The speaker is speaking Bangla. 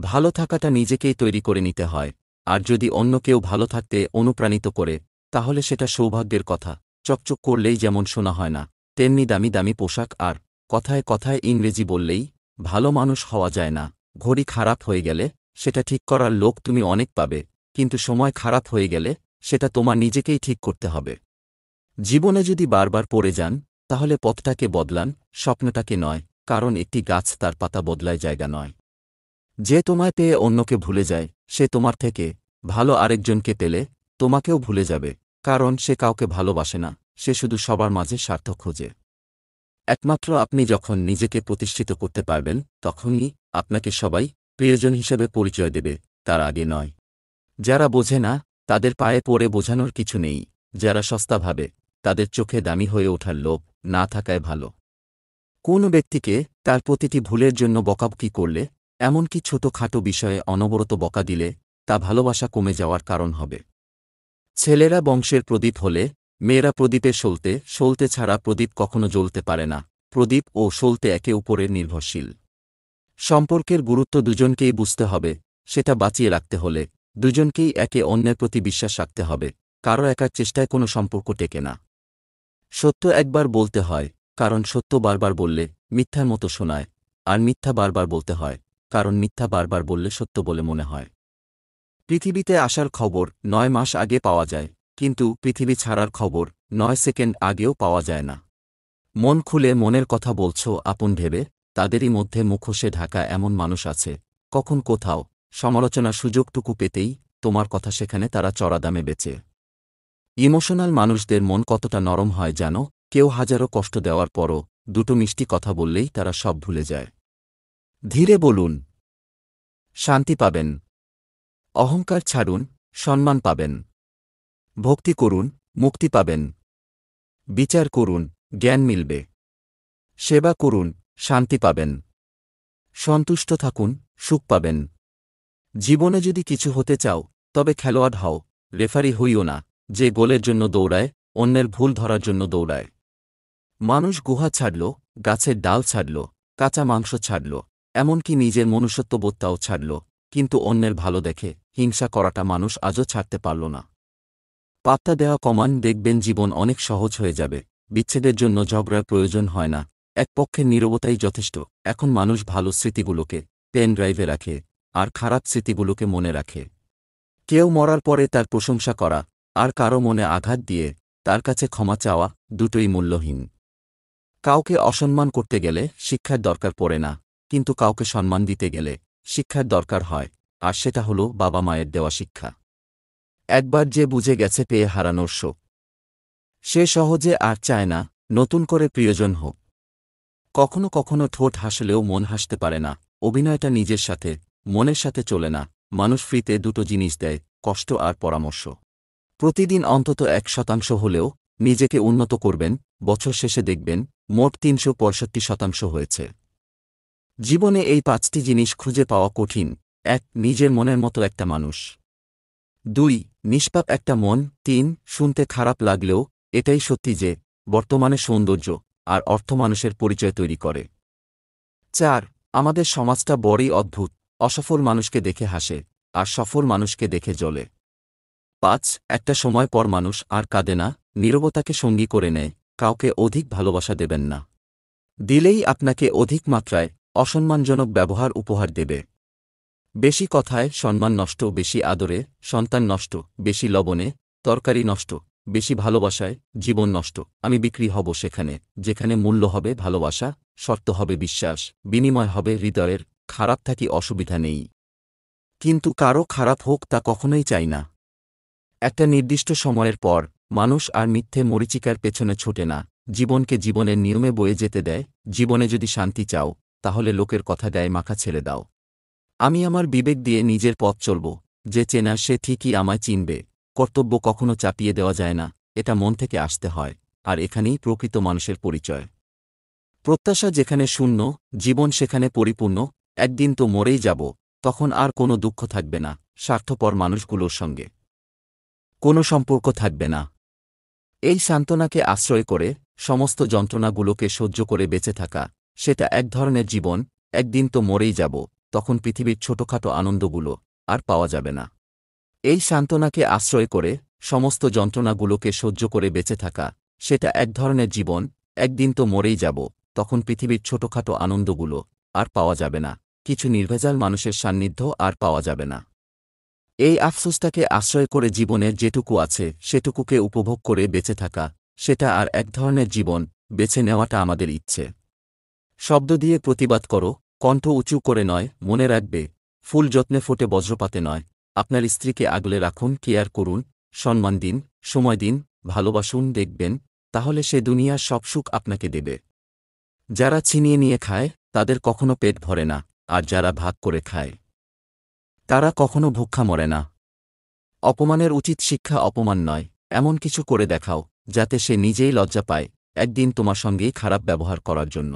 ভালো থাকাটা নিজেকেই তৈরি করে নিতে হয়, আর যদি অন্য কেউ ভালো থাকতে অনুপ্রাণিত করে, তাহলে সেটা সৌভাগ্যের কথা। চকচক করলেই যেমন শোনা হয় না, তেমনি দামি দামি পোশাক আর কথায় কথায় ইংরেজি বললেই ভালো মানুষ হওয়া যায় না। ঘড়ি খারাপ হয়ে গেলে সেটা ঠিক করার লোক তুমি অনেক পাবে, কিন্তু সময় খারাপ হয়ে গেলে সেটা তোমার নিজেকেই ঠিক করতে হবে। জীবনে যদি বারবার পড়ে যান, তাহলে পথটাকে বদলান, স্বপ্নটাকে নয়, কারণ একটি গাছ তার পাতা বদলায় জায়গা নয়। যে তোমায় পেয়ে অন্যকে ভুলে যায়, সে তোমার থেকে ভালো আরেকজনকে পেলে তোমাকেও ভুলে যাবে, কারণ সে কাউকে ভালোবাসে না, সে শুধু সবার মাঝে স্বার্থ খোঁজে। একমাত্র আপনি যখন নিজেকে প্রতিষ্ঠিত করতে পারবেন, তখনই আপনাকে সবাই প্রিয়জন হিসেবে পরিচয় দেবে, তার আগে নয়। যারা বোঝে না, তাদের পায়ে পড়ে বোঝানোর কিছু নেই। যারা সস্তা ভাবে, তাদের চোখে দামি হয়ে ওঠার লোভ না থাকায় ভালো। কোন ব্যক্তিকে তার প্রতিটি ভুলের জন্য বকাবকি করলে, এমনকি ছোটখাটো বিষয়ে অনবরত বকা দিলে, তা ভালোবাসা কমে যাওয়ার কারণ হবে। ছেলেরা বংশের প্রদীপ হলে, মেয়েরা প্রদীপে সলতে সলতে ছাড়া প্রদীপ কখনো জ্বলতে পারে না। প্রদীপ ও সলতে একে উপরে নির্ভরশীল। সম্পর্কের গুরুত্ব দুজনকেই বুঝতে হবে, সেটা বাঁচিয়ে রাখতে হলে দুজনকেই একে অন্যের প্রতি বিশ্বাস রাখতে হবে। কারো একার চেষ্টায় কোনো সম্পর্ক টেকে না। সত্য একবার বলতে হয়, কারণ সত্য বারবার বললে মিথ্যার মতো শোনায়, আর মিথ্যা বারবার বলতে হয়, কারণ মিথ্যা বারবার বললে সত্য বলে মনে হয়। পৃথিবীতে আসার খবর ৯ মাস আগে পাওয়া যায়, কিন্তু পৃথিবী ছাড়ার খবর ৯ সেকেন্ড আগেও পাওয়া যায় না। মন খুলে মনের কথা বলছো আপন ভেবে, তাদেরই মধ্যে মুখোশে ঢাকা এমন মানুষ আছে, কখন কোথাও সমালোচনার সুযোগটুকু পেতেই তোমার কথা সেখানে তারা চড়া দামে বেচে। ইমোশনাল মানুষদের মন কতটা নরম হয় জানো? কেউ হাজারো কষ্ট দেওয়ার পরও দুটো মিষ্টি কথা বললেই তারা সব ভুলে যায়। ধীরে বলুন, শান্তি পাবেন। অহংকার ছাড়ুন, সম্মান পাবেন। ভক্তি করুন, মুক্তি পাবেন। বিচার করুন, জ্ঞান মিলবে। সেবা করুন, শান্তি পাবেন। সন্তুষ্ট থাকুন, সুখ পাবেন। জীবনে যদি কিছু হতে চাও, তবে খেলোয়াড় হও, রেফারি হইও না, যে গোলের জন্য দৌড়ায়, অন্যের ভুল ধরার জন্য দৌড়ায়। মানুষ গুহা ছাড়ল, গাছের ডাল ছাড়ল, কাঁচা মাংস ছাড়ল, এমনকি নিজের মনুষ্যত্ববোধটাও ছাড়ল, কিন্তু অন্যের ভালো দেখে হিংসা করাটা মানুষ আজও ছাড়তে পারল না। পাত্তা দেওয়া কমান, দেখবেন জীবন অনেক সহজ হয়ে যাবে। বিচ্ছেদের জন্য ঝগড়ার প্রয়োজন হয় না, এক পক্ষের নীরবতাই যথেষ্ট। এখন মানুষ ভালো স্মৃতিগুলোকে পেন ড্রাইভে রাখে, আর খারাপ স্মৃতিগুলোকে মনে রাখে। কেউ মরার পরে তার প্রশংসা করা, আর কারো মনে আঘাত দিয়ে তার কাছে ক্ষমা চাওয়া, দুটোই মূল্যহীন। কাউকে অসম্মান করতে গেলে শিক্ষার দরকার পড়ে না, কিন্তু কাউকে সম্মান দিতে গেলে শিক্ষার দরকার হয়, আর সেটা হলো বাবা মায়ের দেওয়া শিক্ষা। একবার যে বুঝে গেছে পেয়ে হারানোর শোক, সে সহজে আর চায় না নতুন করে প্রিয়জন হোক। কখনো কখনো ঠোঁট হাসলেও মন হাসতে পারে না, অভিনয়টা নিজের সাথে মনের সাথে চলে না। মানুষ ফ্রিতে দুটো জিনিস দেয়, কষ্ট আর পরামর্শ। প্রতিদিন অন্তত ১% হলেও নিজেকে উন্নত করবেন, বছর শেষে দেখবেন মোট ৩৬৫% হয়েছে। জীবনে এই ৫টি জিনিস খুঁজে পাওয়া কঠিন। ১. নিজের মনের মতো একটা মানুষ। ২. নিষ্পাপ একটা মন। ৩. শুনতে খারাপ লাগলেও এটাই সত্যি যে বর্তমানে সৌন্দর্য আর অর্থ মানুষের পরিচয় তৈরি করে। ৪. আমাদের সমাজটা বড়ই অদ্ভুত, অসফল মানুষকে দেখে হাসে, আর সফল মানুষকে দেখে জ্বলে। ৫. একটা সময় পর মানুষ আর কাঁদে না, নীরবতাকে সঙ্গী করে নেয়। কাউকে অধিক ভালোবাসা দেবেন না, দিলেই আপনাকে অধিক মাত্রায় অসম্মানজনক ব্যবহার উপহার দেবে। বেশি কথায় সম্মান নষ্ট, বেশি আদরে সন্তান নষ্ট, বেশি লবণে তরকারি নষ্ট, বেশি ভালোবাসায় জীবন নষ্ট। আমি বিক্রি হব সেখানে যেখানে মূল্য হবে ভালোবাসা, শর্ত হবে বিশ্বাস, বিনিময় হবে হৃদয়ের। খারাপ থাকি অসুবিধা নেই, কিন্তু কারো খারাপ হোক তা কখনোই চাই না। একটা নির্দিষ্ট সময়ের পর মানুষ আর মিথ্যে মরীচিকার পেছনে ছোটে না, জীবনকে জীবনের নিয়মে বয়ে যেতে দেয়। জীবনে যদি শান্তি চাও, তাহলে লোকের কথা দেয় মাখা ছেড়ে দাও। আমি আমার বিবেক দিয়ে নিজের পথ চলব, যে চেনা সে ঠিকই আমায় চিনবে। কর্তব্য কখনো চাপিয়ে দেওয়া যায় না, এটা মন থেকে আসতে হয়, আর এখানেই প্রকৃত মানুষের পরিচয়। প্রত্যাশা যেখানে শূন্য, জীবন সেখানে পরিপূর্ণ। একদিন তো মরেই যাব, তখন আর কোনো দুঃখ থাকবে না, স্বার্থপর মানুষগুলোর সঙ্গে কোনো সম্পর্ক থাকবে না। এই সান্ত্বনাকে আশ্রয় করে সমস্ত যন্ত্রণাগুলোকে সহ্য করে বেঁচে থাকা, সেটা এক ধরনের জীবন। একদিন তো মরেই যাব, তখন পৃথিবীর ছোটখাটো আনন্দগুলো আর পাওয়া যাবে না। এই সান্ত্বনাকে আশ্রয় করে সমস্ত যন্ত্রণাগুলোকে সহ্য করে বেঁচে থাকা, সেটা এক ধরনের জীবন। একদিন তো মরেই যাব, তখন পৃথিবীর ছোটখাটো আনন্দগুলো আর পাওয়া যাবে না, কিছু নির্ভেজাল মানুষের সান্নিধ্য আর পাওয়া যাবে না। এই আফসোসটাকে আশ্রয় করে জীবনের যেটুকু আছে সেটুকুকে উপভোগ করে বেঁচে থাকা, সেটা আর এক ধরনের জীবন। বেছে নেওয়াটা আমাদের ইচ্ছে। শব্দ দিয়ে প্রতিবাদ করো, কণ্ঠ উঁচু করে নয়। মনে রাখবে, ফুল যত্নে ফোটে বজ্রপাতে নয়। আপনার স্ত্রীকে আগলে রাখুন, কেয়ার করুন, সম্মান দিন, সময় দিন, ভালোবাসুন। দেখবেন, তাহলে সে দুনিয়ার সব সুখ আপনাকে দেবে। যারা ছিনিয়ে নিয়ে খায় তাদের কখনো পেট ভরে না, আর যারা ভাগ করে খায় তারা কখনো ভুক্ষা মরে না। অপমানের উচিত শিক্ষা অপমান নয়, এমন কিছু করে দেখাও যাতে সে নিজেই লজ্জা পায় একদিন তোমার সঙ্গেই খারাপ ব্যবহার করার জন্য।